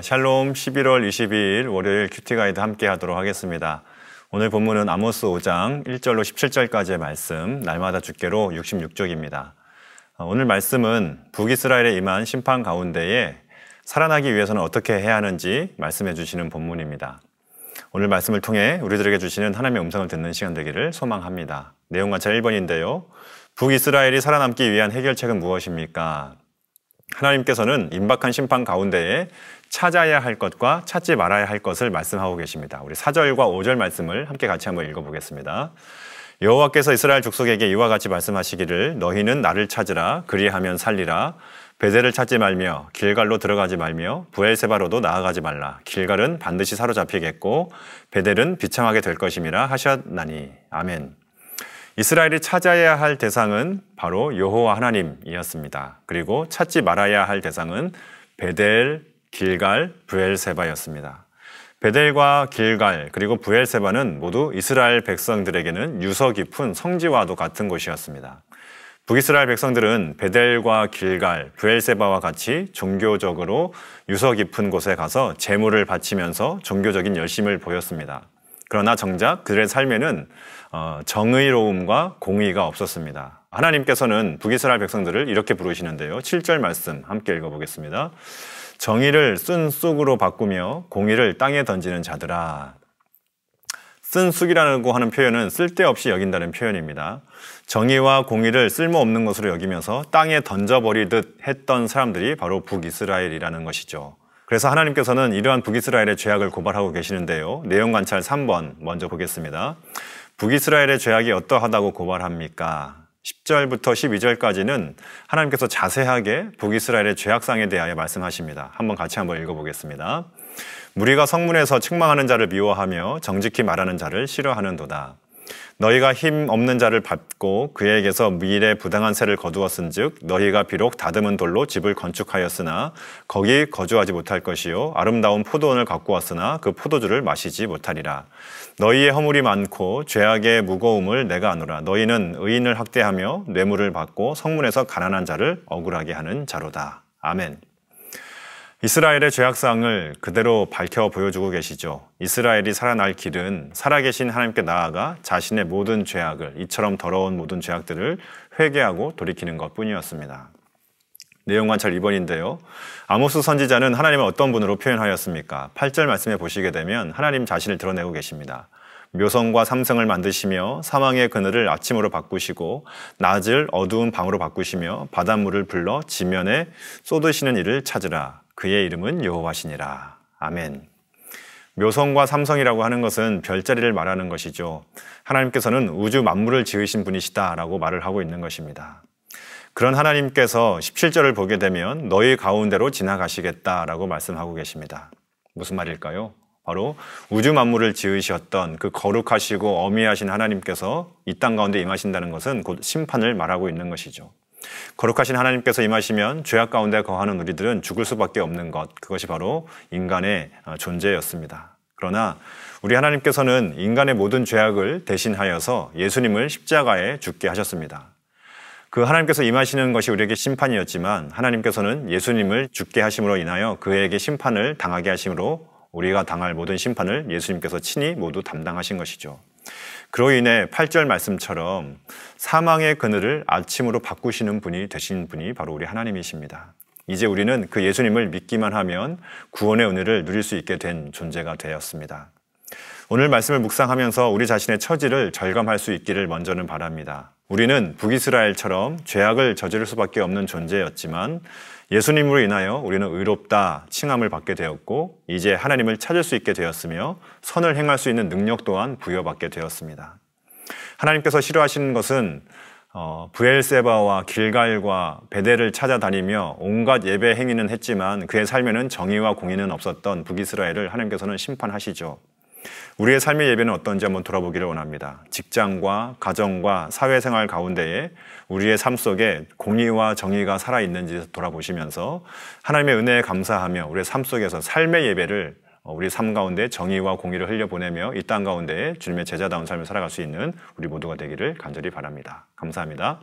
샬롬 11월 22일 월요일 큐티 가이드 함께 하도록 하겠습니다. 오늘 본문은 아모스 5장 1절로 17절까지의 말씀, 날마다 주께로 66쪽입니다. 오늘 말씀은 북이스라엘에 임한 심판 가운데에 살아나기 위해서는 어떻게 해야 하는지 말씀해 주시는 본문입니다. 오늘 말씀을 통해 우리들에게 주시는 하나님의 음성을 듣는 시간 되기를 소망합니다. 내용 관찰 1번인데요. 북이스라엘이 살아남기 위한 해결책은 무엇입니까? 하나님께서는 임박한 심판 가운데에 찾아야 할 것과 찾지 말아야 할 것을 말씀하고 계십니다. 우리 4절과 5절 말씀을 함께 같이 한번 읽어보겠습니다. 여호와께서 이스라엘 족속에게 이와 같이 말씀하시기를 너희는 나를 찾으라 그리하면 살리라. 베델을 찾지 말며 길갈로 들어가지 말며 브엘세바로도 나아가지 말라. 길갈은 반드시 사로잡히겠고 베델은 비참하게 될 것임이라 하셨나니. 아멘. 이스라엘이 찾아야 할 대상은 바로 여호와 하나님이었습니다. 그리고 찾지 말아야 할 대상은 베델, 길갈, 브엘세바였습니다. 베델과 길갈 그리고 브엘세바는 모두 이스라엘 백성들에게는 유서 깊은 성지와도 같은 곳이었습니다. 북이스라엘 백성들은 베델과 길갈, 브엘세바와 같이 종교적으로 유서 깊은 곳에 가서 제물을 바치면서 종교적인 열심을 보였습니다. 그러나 정작 그들의 삶에는 정의로움과 공의가 없었습니다. 하나님께서는 북이스라엘 백성들을 이렇게 부르시는데요. 7절 말씀 함께 읽어보겠습니다. 정의를 쓴 쑥으로 바꾸며 공의를 땅에 던지는 자들아. 쓴 쑥이라고 하는 표현은 쓸데없이 여긴다는 표현입니다. 정의와 공의를 쓸모없는 것으로 여기면서 땅에 던져버리듯 했던 사람들이 바로 북이스라엘이라는 것이죠. 그래서 하나님께서는 이러한 북이스라엘의 죄악을 고발하고 계시는데요. 내용 관찰 3번 먼저 보겠습니다. 북이스라엘의 죄악이 어떠하다고 고발합니까? 10절부터 12절까지는 하나님께서 자세하게 북이스라엘의 죄악상에 대하여 말씀하십니다. 같이 한번 읽어보겠습니다. 무리가 성문에서 책망하는 자를 미워하며 정직히 말하는 자를 싫어하는도다. 너희가 힘 없는 자를 밟고 그에게서 미래 부당한 세를 거두었은즉 너희가 비록 다듬은 돌로 집을 건축하였으나 거기 거주하지 못할 것이요 아름다운 포도원을 갖고 왔으나 그 포도주를 마시지 못하리라. 너희의 허물이 많고 죄악의 무거움을 내가 아노라. 너희는 의인을 학대하며 뇌물을 받고 성문에서 가난한 자를 억울하게 하는 자로다. 아멘. 이스라엘의 죄악상을 그대로 밝혀 보여주고 계시죠. 이스라엘이 살아날 길은 살아계신 하나님께 나아가 자신의 모든 죄악을, 이처럼 더러운 모든 죄악들을 회개하고 돌이키는 것뿐이었습니다. 내용 관찰 2번인데요. 아모스 선지자는 하나님을 어떤 분으로 표현하였습니까? 8절 말씀에 보시게 되면 하나님 자신을 드러내고 계십니다. 묘성과 삼성을 만드시며 사망의 그늘을 아침으로 바꾸시고 낮을 어두운 밤으로 바꾸시며 바닷물을 불러 지면에 쏟으시는 이를 찾으라. 그의 이름은 여호와시니라. 아멘. 묘성과 삼성이라고 하는 것은 별자리를 말하는 것이죠. 하나님께서는 우주 만물을 지으신 분이시다라고 말을 하고 있는 것입니다. 그런 하나님께서 17절을 보게 되면 너희 가운데로 지나가시겠다라고 말씀하고 계십니다. 무슨 말일까요? 바로 우주 만물을 지으셨던 그 거룩하시고 어미하신 하나님께서 이 땅 가운데 임하신다는 것은 곧 심판을 말하고 있는 것이죠. 거룩하신 하나님께서 임하시면 죄악 가운데 거하는 우리들은 죽을 수밖에 없는 것, 그것이 바로 인간의 존재였습니다. 그러나 우리 하나님께서는 인간의 모든 죄악을 대신하여서 예수님을 십자가에 죽게 하셨습니다. 그 하나님께서 임하시는 것이 우리에게 심판이었지만 하나님께서는 예수님을 죽게 하심으로 인하여 그에게 심판을 당하게 하심으로 우리가 당할 모든 심판을 예수님께서 친히 모두 담당하신 것이죠. 그로 인해 8절 말씀처럼 사망의 그늘을 아침으로 바꾸시는 분이 되신 분이 바로 우리 하나님이십니다. 이제 우리는 그 예수님을 믿기만 하면 구원의 은혜를 누릴 수 있게 된 존재가 되었습니다. 오늘 말씀을 묵상하면서 우리 자신의 처지를 절감할 수 있기를 먼저는 바랍니다. 우리는 북이스라엘처럼 죄악을 저지를 수밖에 없는 존재였지만 예수님으로 인하여 우리는 의롭다 칭함을 받게 되었고 이제 하나님을 찾을 수 있게 되었으며 선을 행할 수 있는 능력 또한 부여받게 되었습니다. 하나님께서 싫어하시는 것은 브엘세바와 길갈과 베델을 찾아다니며 온갖 예배 행위는 했지만 그의 삶에는 정의와 공의는 없었던 북이스라엘을 하나님께서는 심판하시죠. 우리의 삶의 예배는 어떤지 한번 돌아보기를 원합니다. 직장과 가정과 사회생활 가운데에 우리의 삶 속에 공의와 정의가 살아있는지 돌아보시면서 하나님의 은혜에 감사하며 우리의 삶 속에서 삶의 예배를 우리 삶 가운데 정의와 공의를 흘려보내며 이 땅 가운데에 주님의 제자다운 삶을 살아갈 수 있는 우리 모두가 되기를 간절히 바랍니다. 감사합니다.